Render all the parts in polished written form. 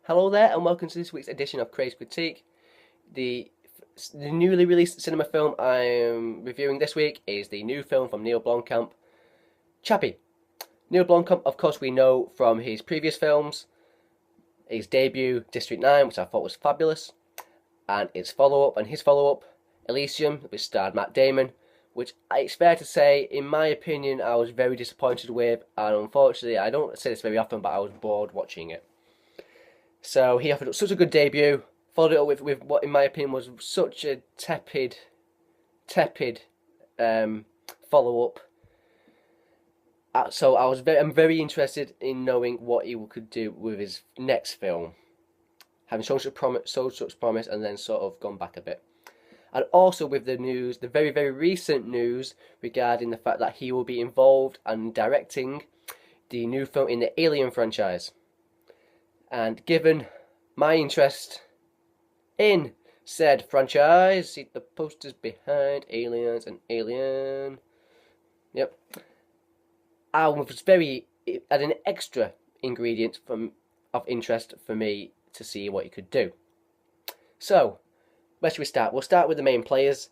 Hello there, and welcome to this week's edition of Craze Critique. The newly released cinema film I'm reviewing this week is the new film from Neill Blomkamp, Chappie. Neill Blomkamp, of course, we know from his previous films, his debut, District 9, which I thought was fabulous, and his follow-up, Elysium, which starred Matt Damon, which it's fair to say, in my opinion, I was very disappointed with, and unfortunately, I don't say this very often, but I was bored watching it. So he offered up such a good debut, followed it up with what, in my opinion, was such a tepid follow-up. So I'm very interested in knowing what he could do with his next film, having shown such promise, and then sort of gone back a bit. And also with the news, the very, very recent news regarding the fact that he will be involved and directing the new film in the Alien franchise. And given my interest in said franchise, see the posters behind Aliens and Alien. Yep. I was had an extra ingredient of interest for me to see what he could do. So, where should we start? We'll start with the main players.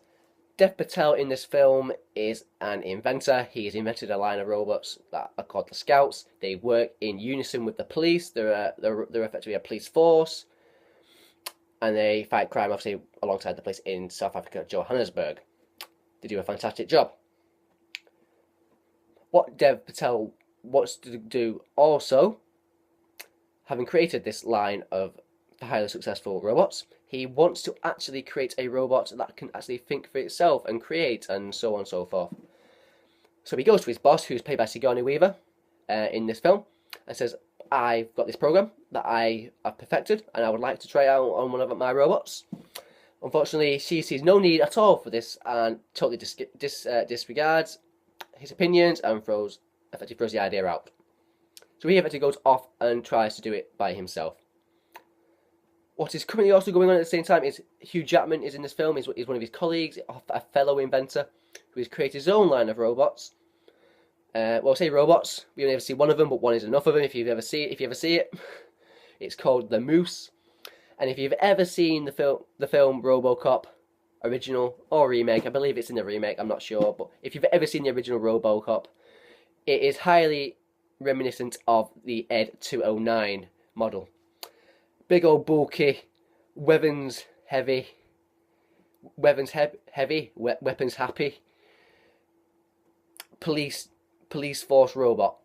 Dev Patel in this film is an inventor. He has invented a line of robots that are called the Scouts. They work in unison with the police. They're effectively a police force, and they fight crime, obviously, alongside the police in South Africa, Johannesburg. They do a fantastic job. What Dev Patel wants to do also, having created this line of highly successful robots, he wants to actually create a robot that can actually think for itself and create, and so on and so forth. So he goes to his boss, who's played by Sigourney Weaver in this film, and says, I've got this program that I have perfected, and I would like to try it out on one of my robots. Unfortunately, she sees no need at all for this, and totally disregards his opinions, and effectively throws the idea out. So he effectively goes off and tries to do it by himself. What is currently also going on at the same time is Hugh Jackman is in this film. He's one of his colleagues, a fellow inventor, who has created his own line of robots. Well, I say robots. We only ever see one of them, but one is enough of them. If you ever see it, it's called the Moose. And if you've ever seen the film RoboCop, original or remake, I believe it's in the remake. I'm not sure, but if you've ever seen the original RoboCop, it is highly reminiscent of the Ed 209 model. Big old bulky, weapons happy, police force robot.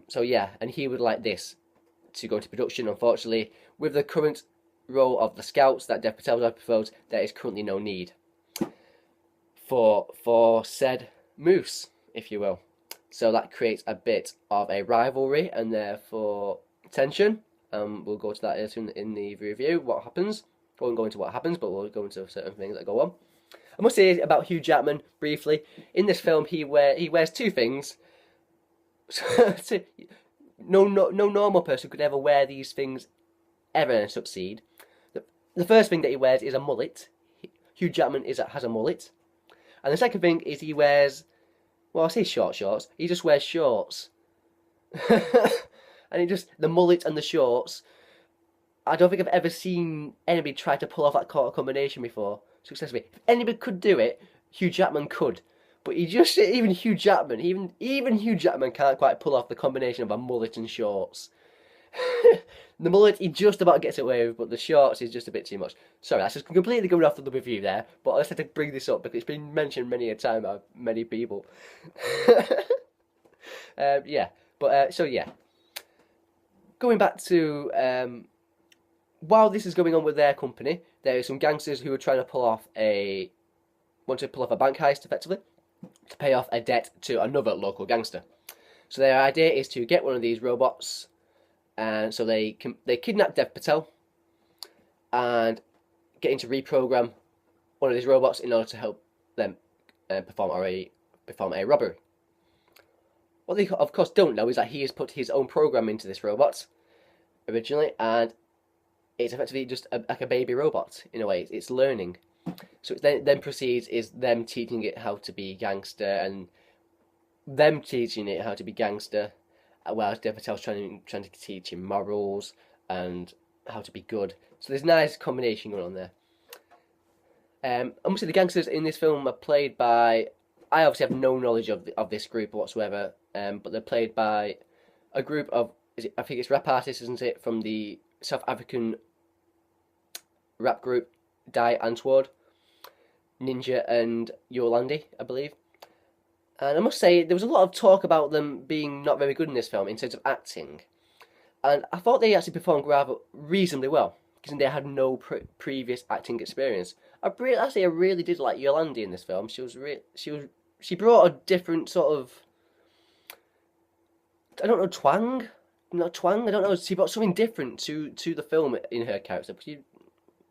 So yeah, and he would like this to go into production. Unfortunately, with the current role of the Scouts that Dev Patel has proposed, there is currently no need for said Moose, if you will. So that creates a bit of a rivalry and therefore tension. We'll go to that soon in the review, what happens. I won't go into what happens, but we'll go into certain things that go on. I must say about Hugh Jackman, briefly, in this film he wears two things. No normal person could ever wear these things ever and succeed. The first thing that he wears is a mullet. Hugh Jackman has a mullet. And the second thing is he wears, well, I say short shorts, he just wears shorts. And the mullet and the shorts, I don't think I've ever seen anybody try to pull off that combination before successfully. If anybody could do it, Hugh Jackman could. But even Hugh Jackman can't quite pull off the combination of a mullet and shorts. The mullet he just about gets away with, but the shorts is just a bit too much. Sorry, that's just completely going off the review there, but I just had to bring this up because it's been mentioned many a time by many people. Yeah, but so yeah. Going back to, while this is going on with their company, there are some gangsters who are trying to want to pull off a bank heist, effectively, to pay off a debt to another local gangster. So their idea is to get one of these robots, and so they kidnap Dev Patel, and get him to reprogram one of these robots in order to help them perform a robbery. What they of course don't know is that he has put his own program into this robot originally, and it's effectively just like a baby robot in a way. It's learning. So it then proceeds is them teaching it how to be gangster, and them teaching it how to be gangster, whilst Dev Patel's trying to teach him morals and how to be good. So there's a nice combination going on there. I must say the gangsters in this film are played by. I obviously have no knowledge of this group whatsoever, but they're played by a group of. I think it's rap artists, isn't it, from the South African rap group Die Antwoord, Ninja and Yolandi, I believe. And I must say, there was a lot of talk about them being not very good in this film in terms of acting. And I thought they actually performed rather reasonably well, because they had no previous acting experience. I really did like Yolandi in this film. She brought a different sort of, I don't know, twang. Not twang. I don't know. She brought something different to the film in her character. Because you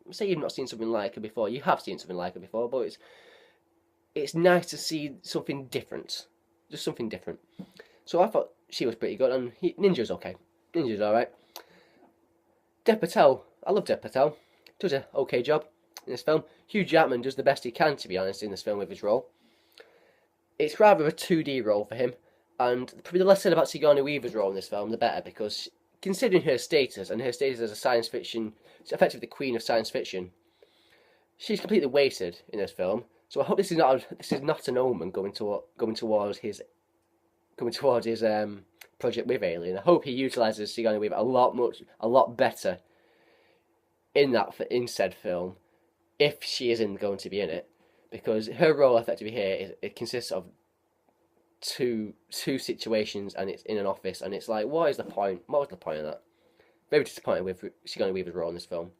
say you've not seen something like her before. You have seen something like her before, but it's nice to see something different, just something different. So I thought she was pretty good, and Ninja's okay. Ninja's all right. Dev Patel, I love Dev Patel. Does an okay job in this film. Hugh Jackman does the best he can, to be honest, in this film with his role. It's rather a 2D role for him, and probably the less said about Sigourney Weaver's role in this film, the better, because considering her status, and her status as a science fiction, effectively the queen of science fiction, she's completely wasted in this film. So I hope this is not an omen going towards his project with Alien. I hope he utilises Sigourney Weaver a lot better in said film, if she isn't going to be in it, because her role effectively here consists of two situations, and it's in an office, and it's like, what is the point? What was the point of that? Very disappointed with Sigourney Weaver's role in this film.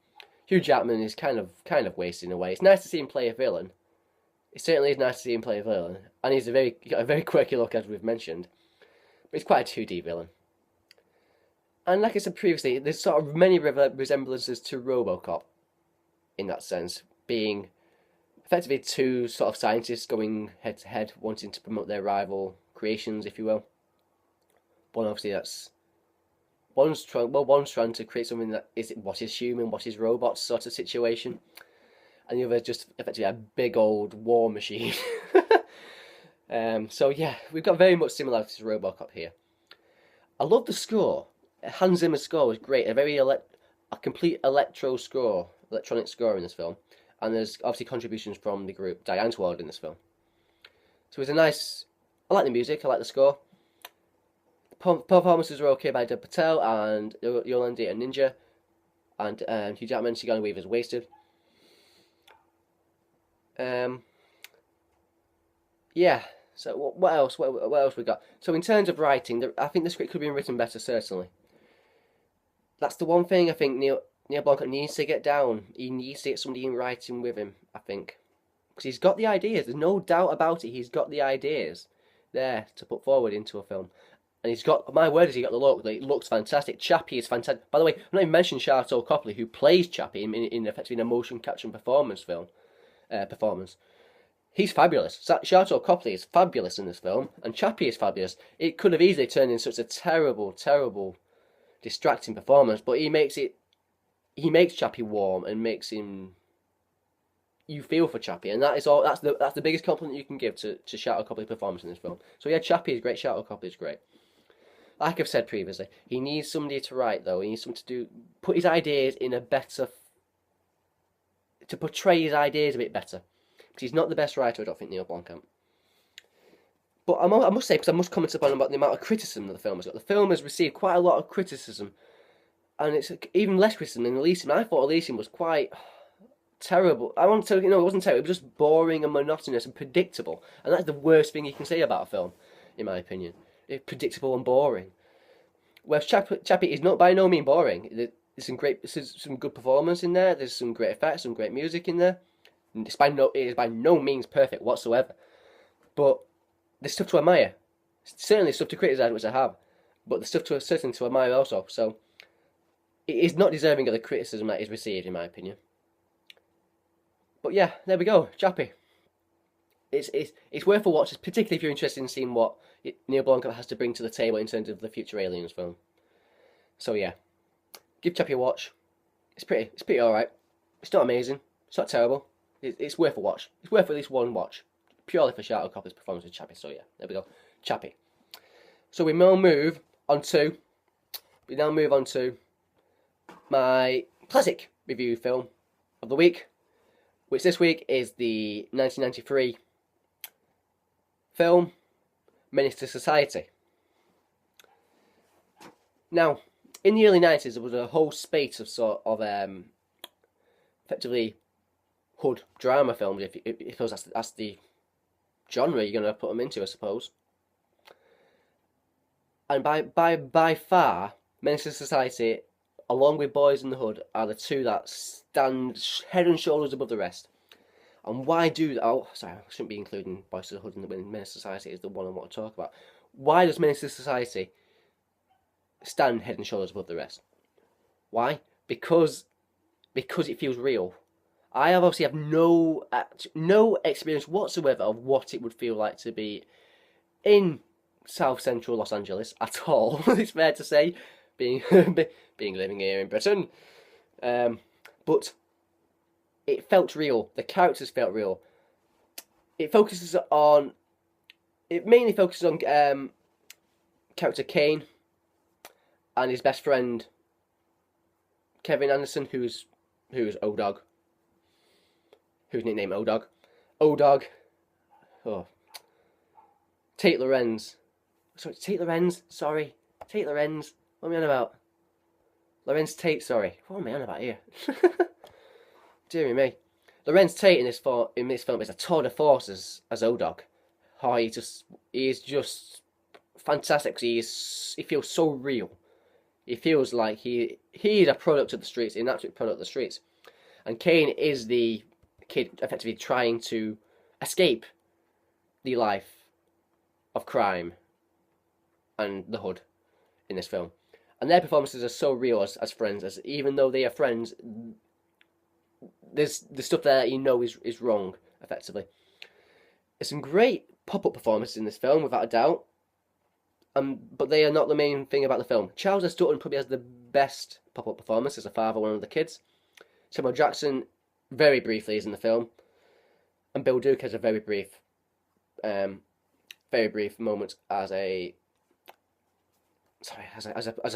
Hugh Jackman is kind of wasted in a way. It's nice to see him play a villain. It certainly is nice to see him play a villain, and he's got a very quirky look, as we've mentioned. But he's quite a 2D villain. And like I said previously, there's sort of many resemblances to RoboCop in that sense, being effectively two sort of scientists going head to head, wanting to promote their rival creations, if you will. One obviously one's trying to create something that is what is human, what is robots sort of situation, and the other is just effectively a big old war machine. So yeah, we've got very much similarities to RoboCop here. I love the score. Hans Zimmer's score was great. A complete electronic score in this film, and there's obviously contributions from the group Die Antwoord in this film. So it's a nice. I like the music. I like the score. Performances were okay by Dev Patel and Yolandi and Ninja, and Hugh Jackman. Sigourney Weaver's wasted. Yeah. So what else? What else we got? So in terms of writing, I think the script could have been written better. Certainly. That's the one thing I think Neill Blomkamp needs to get down. He needs to get somebody in writing with him, I think, because he's got the ideas. There's no doubt about it. He's got the ideas there to put forward into a film. And he's got, my word, he's got the look. It looks fantastic. Chappie is fantastic. By the way, I'm not even mentioning Sharlto Copley, who plays Chappie in effectively a motion capture performance. He's fabulous. Sharlto Copley is fabulous in this film, and Chappie is fabulous. It could have easily turned into such a terrible, terrible, distracting performance, but he makes Chappie warm and makes him. You feel for Chappie, and that is all. That's the biggest compliment you can give to Sharlto Copley's performance in this film. So yeah, Chappie is great. Sharlto Copley is great. Like I've said previously, he needs somebody to write though. He needs somebody to put his ideas in a better. To portray his ideas a bit better. Because he's not the best writer, I don't think, Neill Blomkamp. But I must say, because I must comment upon about the amount of criticism that the film has got. The film has received quite a lot of criticism, and it's even less criticism than Elysium. I thought Elysium was quite terrible. I want to, it wasn't terrible. It was just boring and monotonous and predictable, and that's the worst thing you can say about a film, in my opinion. It's predictable and boring. Whereas Chappie is not by no means boring. There's some good performance in there. There's some great effects, some great music in there. It is by no means perfect whatsoever, but there's stuff to admire. Certainly stuff to criticise, which I have, but there's stuff certainly to admire also. So it is not deserving of the criticism that is received, in my opinion. But yeah, there we go, Chappie. It's worth a watch, particularly if you're interested in seeing what Neill Blomkamp has to bring to the table in terms of the future Aliens film. So yeah, give Chappie a watch. It's pretty all right. It's not amazing. It's not terrible. It's worth a watch. It's worth at least one watch, purely for Sharlto Copley's performance with Chappie. So yeah, there we go, Chappie. So we now move on to my classic review film of the week, which this week is the 1993 film Menace II Society. Now, in the early 90s, there was a whole spate of effectively hood drama films, if that's the genre you're going to put them into, I suppose. And by far, Menace II Society, along with Boys in the Hood, are the two that stand head and shoulders above the rest. And why do that? Oh, sorry, I shouldn't be including Boys in the Hood when Menace II Society is the one I want to talk about. Why does Menace II Society stand head and shoulders above the rest? Why? Because it feels real. I obviously have no experience whatsoever of what it would feel like to be in South Central Los Angeles at all. It's fair to say, being living here in Britain, but it felt real. The characters felt real. It mainly focuses on character Kane and his best friend Kevin Anderson, who's O-Dog, who's nicknamed O-Dog. O-Dog. Oh. Tate Lorenz. Sorry, Tate Lorenz. Sorry, Tate Lorenz. What am I on about? Lorenz Tate. Sorry. What am I on about here? Dear me. Lorenz Tate in this film is a tour de force as O-Dog. Oh, he is just fantastic because he feels so real. He feels like he is a product of the streets, an absolute product of the streets. And Kane is the kid effectively trying to escape the life of crime and the hood in this film. And their performances are so real as friends, as even though they are friends, there's the stuff there that you know is wrong, effectively. There's some great pop-up performances in this film, without a doubt. But they are not the main thing about the film. Charles S. Dutton probably has the best pop-up performance as a father of one of the kids. Samuel Jackson, very briefly, is in the film. And Bill Duke has a very brief moment as a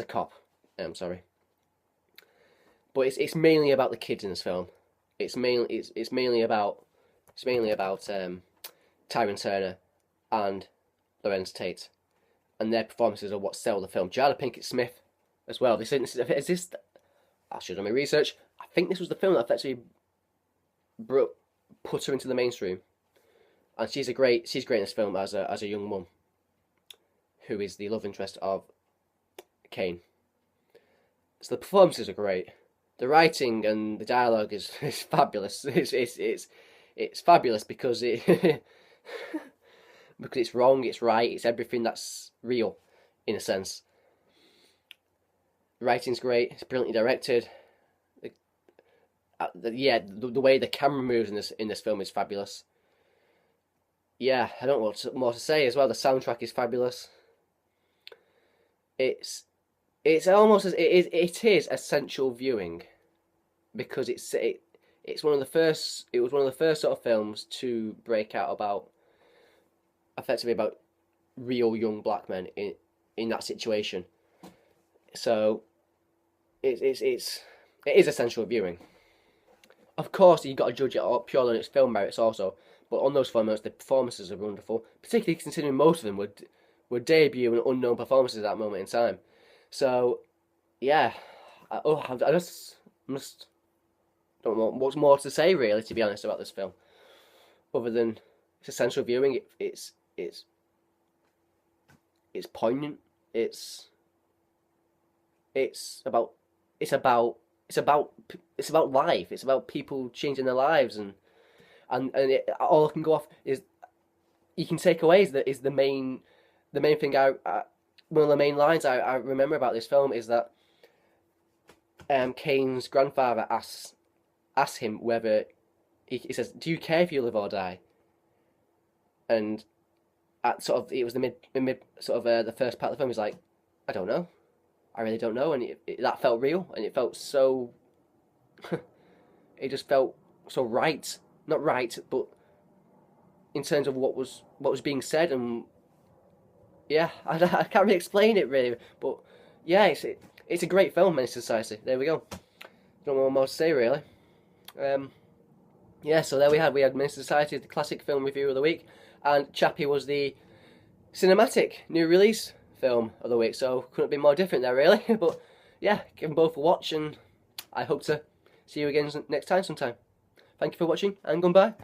cop. Sorry. But it's mainly about the kids in this film. It's mainly about Tyrone Turner and Lorenz Tate, and their performances are what sell the film. Jada Pinkett Smith as well. I should have done my research. I think this was the film that effectively put her into the mainstream, and she's great in this film as a young mum, who is the love interest of Kane. So the performances are great. The writing and the dialogue is fabulous. It's fabulous because because it's wrong, it's right, it's everything that's real, in a sense. The writing's great. It's brilliantly directed. The way the camera moves in this film is fabulous. Yeah, I don't know what more to say as well. The soundtrack is fabulous. It's almost as it is essential viewing, because it was one of the first sort of films to break out about real young black men in that situation. So it is essential viewing. Of course, you've got to judge it purely on its film merits also, but on those film merits, the performances are wonderful, particularly considering most of them were debut and unknown performances at that moment in time. So, yeah, I just don't know what's more to say, really, to be honest, about this film, other than it's essential viewing. It's poignant. It's about life. It's about people changing their lives, and all I can go off is you can take away is the main thing. One of the main lines I remember about this film is that Kane's grandfather asks him whether he says, "Do you care if you live or die?" And it was the the first part of the film. He's like, "I don't know. I really don't know," and that felt real, and it felt so. It just felt so right, not right, but in terms of what was being said, and yeah, I can't really explain it really, but yeah, it's a great film, Menace II Society. There we go. Don't know what more to say really. Yeah, so there we had Menace II Society, the classic film review of the week, and Chappie was the cinematic new release film of the week. So couldn't be more different there really. But yeah, give them both a watch, and I hope to see you again next time sometime. Thank you for watching, and goodbye.